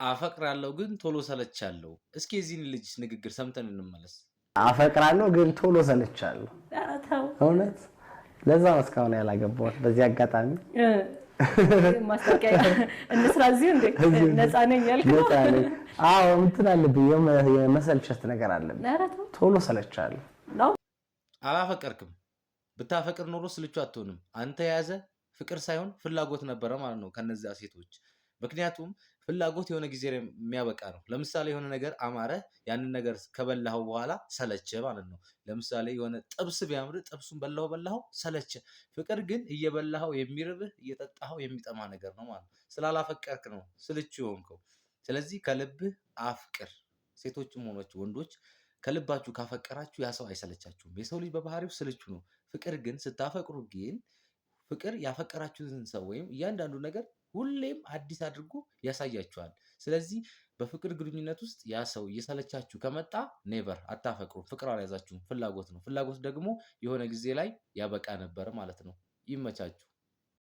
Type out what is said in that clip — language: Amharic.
አፈቅራለሁ ግን ቶሎ ሰለቻለሁ። እስኪ የዚህን ልጅ ንግግር ሰምተን እንመለስ። አፈቅራለሁ ግን ቶሎ ሰለቻለሁ። ኧረ ተው እውነት ለዛ ነው እስካሁን ያላገባሁት። በዚህ አጋጣሚ ማስታወቂያ እንስራ እዚሁ እንዴ ነፃ ነኝ ያልከው? ነፃ ነኝ። አዎ እንትን አለብኝ የመሰልቸት ነገር አለብኝ። ኧረ ተው ቶሎ ሰለቻለሁ። አላፈቀርክም። ብታፈቅር ኖሮ ስልቹ አትሆንም። አንተ የያዘ ፍቅር ሳይሆን ፍላጎት ነበረ ማለት ነው ከነዚያ ሴቶች። ምክንያቱም ፍላጎት የሆነ ጊዜ የሚያበቃ ነው። ለምሳሌ የሆነ ነገር አማረ፣ ያንን ነገር ከበላኸው በኋላ ሰለቸ ማለት ነው። ለምሳሌ የሆነ ጥብስ ቢያምር ጥብሱን በላኸው ሰለቸ። ፍቅር ግን እየበላኸው የሚርብህ እየጠጣኸው የሚጠማ ነገር ነው ማለት ነው። ስላላፈቀርክ ነው ስልቹ የሆንከው። ስለዚህ ከልብህ አፍቅር። ሴቶችም ሆኖች ወንዶች ከልባችሁ ካፈቀራችሁ ያ ሰው አይሰለቻችሁም። የሰው ልጅ በባህሪው ስልቹ ነው። ፍቅር ግን ስታፈቅሩ ግን ፍቅር ያፈቀራችሁትን ሰው ወይም እያንዳንዱ ነገር ሁሌም አዲስ አድርጎ ያሳያችኋል። ስለዚህ በፍቅር ግንኙነት ውስጥ ያ ሰው እየሰለቻችሁ ከመጣ ኔቨር አታፈቅሩም። ፍቅር አልያዛችሁም። ፍላጎት ነው። ፍላጎት ደግሞ የሆነ ጊዜ ላይ ያበቃ ነበር ማለት ነው። ይመቻችሁ።